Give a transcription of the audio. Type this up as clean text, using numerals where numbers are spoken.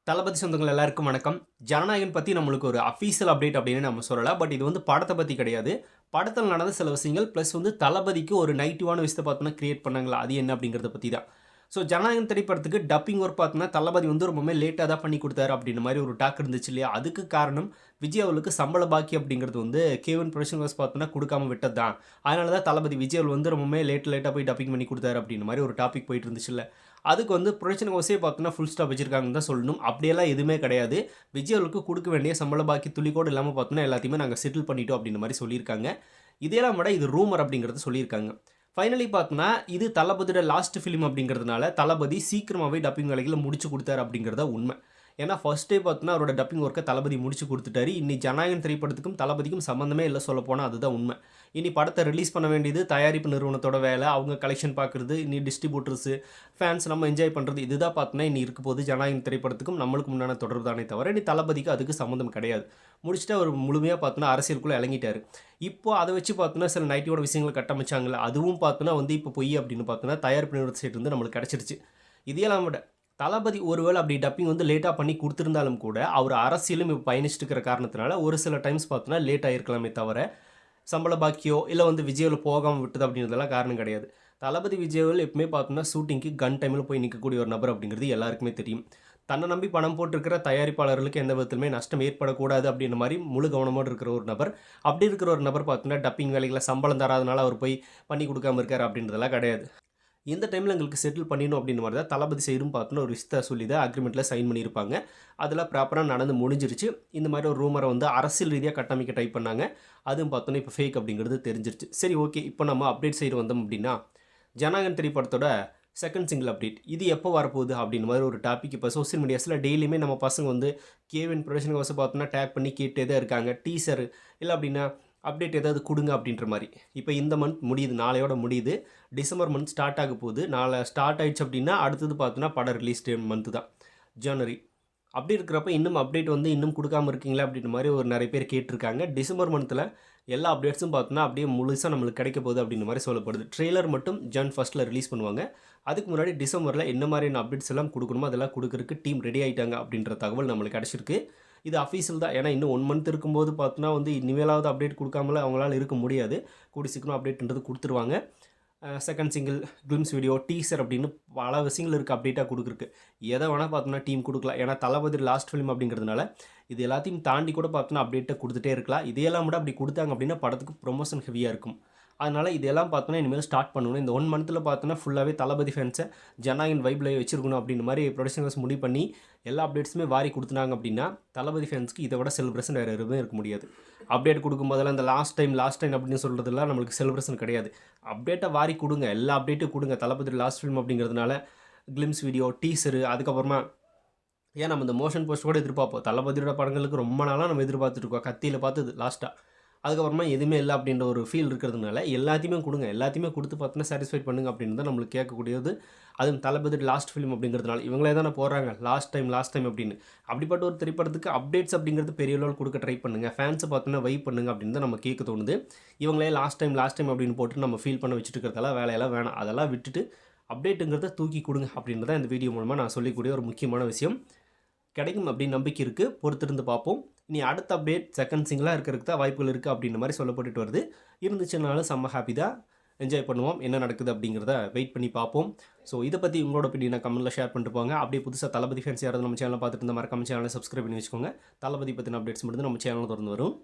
தளபதி சொந்தங்கள் எல்லாருக்கும் வணக்கம். ஜனநாயகன் பத்தி நம்மளுக்கு ஒரு அஃபீஷியல் அப்டேட் அப்படின்னு நம்ம சொல்லலாம். பட் இது வந்து படத்த பத்தி கிடையாது. படத்துல நடந்த சில விஷயங்கள் பிளஸ் வந்து தளபதிக்கு ஒரு நெகட்டிவான விஷயத்த பார்த்தோம்னா கிரியேட் பண்ணாங்கல்ல, அது என்ன அப்படிங்கிறத பத்தி தான். ஸோ ஜனநாயகன் திரைப்படத்துக்கு டப்பிங் ஒர்க் பார்த்தோம்னா தளபதி வந்து ரொம்பவுமே லேட்டா தான் பண்ணி குடுத்தாரு அப்படின்ற மாரி ஒரு டாக் இருந்துச்சு இல்லையா? அதுக்கு காரணம் விஜய் அவர்களுக்கு சம்பள பாக்கி அப்படிங்கிறது வந்து கேவின் புரொடக்ஷன் ஹவுஸ் பார்த்தோம்னா குடுக்காம விட்டது தான். அதனால தான் தளபதி விஜய் அவர்கள் வந்து ரொம்பவுமே லேட்டா போய் டப்பிங் பண்ணி குடுத்தாரு அப்படின்ற மாரி ஒரு டாபிக் போயிட்டு இருந்துச்சுல்ல. அதுக்கு வந்து புரொடக்ஷன் ஹவுஸே பார்த்தோம்னா ஃபுல் ஸ்டாப் வச்சிருக்காங்கன்னு தான் சொல்லணும். அப்படியெல்லாம் எதுவுமே கிடையாது. விஜய் அவர்களுக்கு குடுக்க வேண்டிய சம்பள பாக்கி துளி கூட இல்லாம பார்த்தோம்னா எல்லாத்தையுமே நாங்க செட்டில் பண்ணிட்டோம் அப்படின்ற மாரி சொல்லியிருக்காங்க. இதெல்லாம் விட இது ரூமர் அப்படிங்கிறத சொல்லியிருக்காங்க. ஃபைனலி பார்த்தோம்னா, இது தளபதியோட லாஸ்ட் ஃபிலிம் அப்படிங்கிறதுனால, தளபதி சீக்கிரமாவே டப்பிங் வேலைகள முடிச்சு குடுத்தாரு அப்படிங்கிறது தான் உண்மை. ஏன்னா, ஃபர்ஸ்ட் டே பார்த்தோம்னா, அவரோட டப்பிங் ஒர்க்க தளபதி முடிச்சு குடுத்துட்டாரு. இனி ஜனநாயகன் திரைப்படத்துக்கும் தளபதிக்கும் சம்மந்தமே இல்ல சொல்லப்போனா அதுதான் உண்மை. இனி படத்த ரிலீஸ் பண்ண வேண்டியது தயாரிப்பு நிறுவனத்தோட வேலை. அவங்க கலெக்ஷன் பார்க்குறது, இனி டிஸ்ட்ரிபியூட்டர்ஸு, ஃபேன்ஸ் நம்ம என்ஜாய் பண்றது. இதுதான் பார்த்தோம்னா, இனி இருக்க போது ஜனநாயகன் திரைப்படத்துக்கும் நம்மளுக்கும் உண்டான தொடர்பு தானே தவிர, இனி தளபதிக்கு அதுக்கு சம்மந்தம் கிடையாது. முடிச்சுட்டு அவர் முழுமையா பார்த்தோம்னா, அரசியலுக்குள்ள இறங்கிட்டாரு. இப்போ அத வச்சு பார்த்தோம்னா, சில நெகட்டிவான விஷயங்கள கட்டமைச்சாங்கல்ல, அதுவும் பார்த்தோம்னா வந்து இப்போ பொய் அப்படின்னு பார்த்தோம்னா, தயாரிப்பு நிறுவனத்து சைடு இருந்து நம்மளுக்கு கிடைச்சிருச்சு. இதையெல்லாம் விட தளபதி ஒருவேள அப்படி டப்பிங் வந்து லேட்டா பண்ணி குடுத்திருந்தாலும் கூட, அவர் அரசியலும் இப்ப பயணிச்சுட்டு இருக்கிற காரணத்தினால, ஒரு சில டைம்ஸ் பார்த்தோம்னா லேட் ஆயிருக்கலாமே தவிர, சம்பள பாக்கியோ, இல்ல வந்து விஜய்ல போகாம விட்டது அப்படின்றதெல்லாம் காரணம் கிடையாது. தளபதி விஜய்கள் எப்பவுமே பார்த்தோம்னா, ஷூட்டிங்க்கு கன் டைம்ல போய் நிக்கக்கூடிய ஒரு நபர் அப்படிங்கிறது எல்லாருக்குமே தெரியும். தன்ன நம்பி பணம் போட்டிருக்கிற தயாரிப்பாளர்களுக்கு எந்த விதத்திலுமே நஷ்டம் ஏற்படக்கூடாது அப்படின்ற மாரி முழு கவனமோடு இருக்கிற ஒரு நபர். அப்படி இருக்கிற ஒரு நபர் பார்த்தீங்கன்னா, டப்பிங் வேலைகள சம்பளம் தராதனால அவர் போய் பண்ணி குடுக்காம இருக்காரு அப்படின்றதெல்லாம் கிடையாது. இந்த டைம்ல எங்களுக்கு செட்டில் பண்ணிடணும் அப்படின்ற மாரி தான் தளபதி சைடும் பார்த்தோன்னா ஒரு விஷயத்த சொல்லி தான் அக்ரீமெண்ட்ல சைன் பண்ணியிருப்பாங்க. அதெல்லாம் ப்ராப்பரா நடந்து முடிஞ்சிருச்சு. இந்த மாரி ஒரு ரூமர வந்து அரசியல் ரீதியா கட்டமைக்க ட்ரை பண்ணாங்க. அதுவும் பார்த்தோன்னா இப்ப ஃபேக் அப்படிங்கிறது தெரிஞ்சிருச்சு. சரி ஓகே. இப்போ நம்ம அப்டேட் சைடு வந்தோம் அப்படின்னா, ஜனகன் திரைப்படத்தோட செகண்ட் சிங்கிள் அப்டேட். இது எப்போ வரப்போகுது அப்படின்ற மாரி ஒரு டாபிக் இப்போ சோசியல் மீடியாஸ்ல டெய்லியுமே நம்ம பசங்க வந்து கேவின் புரொடக்ஷன் ஹவுஸ பார்த்தோம்னா டேக் பண்ணி கேட்டே தான் இருக்காங்க. டீசர் இல்ல அப்படின்னா அப்டேட் ஏதாவது குடுங்க அப்படின்ற மாரி. இப்போ இந்த மந்த் முடியுது. நாளையோட முடியுது. டிசம்பர் மந்த் ஸ்டார்ட் ஆக போகுது. நாளை ஸ்டார்ட் ஆயிடுச்சு அப்படின்னா, அடுத்தது பார்த்தோன்னா படம் ரிலீஸ் மந்த் தான். ஜனவரி. அப்படி இருக்கிறப்ப இன்னும் அப்டேட் வந்து இன்னும் குடுக்காம இருக்கீங்களா? அப்படின்ற மாரி ஒரு நெறைய பேர் கேட்டுருக்காங்க. டிசம்பர் மந்த்ல எல்லா அப்டேட்ஸும் பார்த்தோன்னா, அப்படியே முழுசா நம்மளுக்கு கிடைக்க போகுது அப்படின்ற மாரி சொல்லப்படுது. ட்ரெய்லர் மட்டும் ஜான் 1ல ரிலீஸ் பண்ணுவாங்க. அதுக்கு முன்னாடி டிசம்பர்ல என்ன மாரியான அப்டேட்ஸ் எல்லாம் குடுக்கணுமோ, அதெல்லாம் குடுக்கறக்கு டீம் ரெடி ஆயிட்டாங்க அப்படின்ற தகவல் நம்மளுக்கு கிடைச்சிருக்கு. இது அஃபீஷியல் தான். ஏன்னா இன்னும் 1 மந்த் இருக்கும்போது பார்த்தோன்னா வந்து இனிமேலாவது அப்டேட் குடுக்காமலாம் அவங்களால இருக்க முடியாது. கூடிய சீக்கிரம் அப்டேட்ன்றது குடுத்துருவாங்க. Second single, glimpse video, teaser அப்படின்னு பல விஷயங்கள் இருக்குது அப்டேட்டா குடுக்குறக்கு. எத வேணா பார்த்தோம்னா டீம் குடுக்கலாம். ஏன்னா தளபதி லாஸ்ட் ஃபிலிம் அப்படிங்கிறதுனால, இது எல்லாத்தையும் தாண்டி கூட பார்த்தோம்னா அப்டேட்ட குடுத்துட்டே இருக்கலாம். இதையெல்லாம் விட அப்படி குடுத்தாங்க அப்படின்னா படத்துக்கு ப்ரொமோஷன் ஹெவியா இருக்கும். அதனால இதெல்லாம் பார்த்தோம்னா இனிமேல் ஸ்டார்ட் பண்ணணும். இந்த 1 மந்த்ல பார்த்தோம்னா ஃபுல்லாவே தளபதி ஃபேன்ஸ ஜனநாயகன் வைப்ல வச்சிருக்கணும் அப்படின்ற மாரி புரொடக்ஷன் ஹவுஸ் முடிவு பண்ணி, எல்லா அப்டேட்ஸுமே வாரி குடுத்துட்டாங்க அப்படின்னா, தளபதி ஃபேன்ஸ்க்கு இத விட செலிப்ரேஷன் வேற எதுவுமே இருக்க முடியாது. அப்டேட் குடுக்கும்போதெல்லாம் இந்த லாஸ்ட் டைம் அப்படின்னு சொல்றதெல்லாம் நம்மளுக்கு செலிப்ரேஷன் கிடையாது. அப்டேட்ட வாரி குடுங்க. எல்லா அப்டேட்டும் குடுங்க. தளபதி லாஸ்ட் ஃபிலிம் அப்படிங்கிறதுனால, கிளிம்ஸ் வீடியோ, டீசரு அதுக்கப்புறமா ஏன் நம்ம இந்த மோஷன் போஸ்டர் கூட எதிர்பார்ப்போம். தளபதியோட படங்களுக்கு ரொம்ப நாளா நம்ம எதிர்பார்த்துட்டு இருக்கோம். கத்தியில பார்த்தது லாஸ்ட்டா. அதுக்கப்புறமா எதுவுமே இல்ல அப்படின்ற ஒரு ஃபீல் இருக்கிறதுனால, எல்லாத்தையுமே குடுங்க. எல்லாத்தையுமே குடுத்து பார்த்தீங்கன்னா சாட்டிஸ்ஃபைட் பண்ணுங்க அப்படின்னு தான் நம்மளுக்கு கேட்கக்கூடியது. அதுவும் தளபதி லாஸ்ட் ஃபிலிம் அப்படிங்கிறதுனால. இவங்களே தானே போடுறாங்க. லாஸ்ட் டைம் அப்படின்னு. அப்படிப்பட்ட ஒரு திரைப்படத்துக்கு அப்டேட்ஸ் அப்படிங்கிறது பெரிய லெவல் குடுக்க ட்ரை பண்ணுங்க. ஃபேன்ஸ பார்த்தீங்கன்னா வைப் பண்ணுங்க அப்படின்னு தான் நம்ம கேட்க தோணுது. இவங்களே லாஸ்ட் டைம் அப்படின்னு போட்டு நம்ம ஃபீல் பண்ண வச்சுட்டு இருக்கிறதெல்லாம் வேலையெல்லாம் வேணாம். அதெல்லாம் விட்டுட்டு அப்டேட்டுங்கிறத தூக்கி குடுங்க அப்படின்னு தான் இந்த வீடியோ மூலமா நான் சொல்லிக்கூடிய ஒரு முக்கியமான விஷயம். கிடைக்கும் அப்படின்னு நம்பிக்கை இருக்குது. பொறுத்திருந்து பார்ப்போம். இனி அடுத்த அப்டேட் செகண்ட் சிங்கிளா இருக்கிறதுக்கு தான் வாய்ப்புகள் இருக்குது அப்படின்ற மாதிரி சொல்லப்பட்டுட்டு வருது. இருந்துச்சுனாலும் செம்ம ஹாப்பி தான். என்ஜாய் பண்ணுவோம். என்ன நடக்குது அப்படிங்கிறத வெயிட் பண்ணி பார்ப்போம். ஸோ இதை பற்றி உங்களோட ஒப்பீனியனை கமெண்ட்டில் ஷேர் பண்ணிட்டு போங்க. அப்படியே புதுசாக தளபதி ஃபேன்ஸ் யாராவது நம்ம சேனலை பார்த்துட்டு இருந்தால் மறக்காம சேனலை சப்ஸ்கிரைப் பண்ணி வச்சுக்கோங்க. தளபதி பற்றின அப்டேட்ஸ் மட்டும் நம்ம சேனலில் தொடர்ந்து வரும்.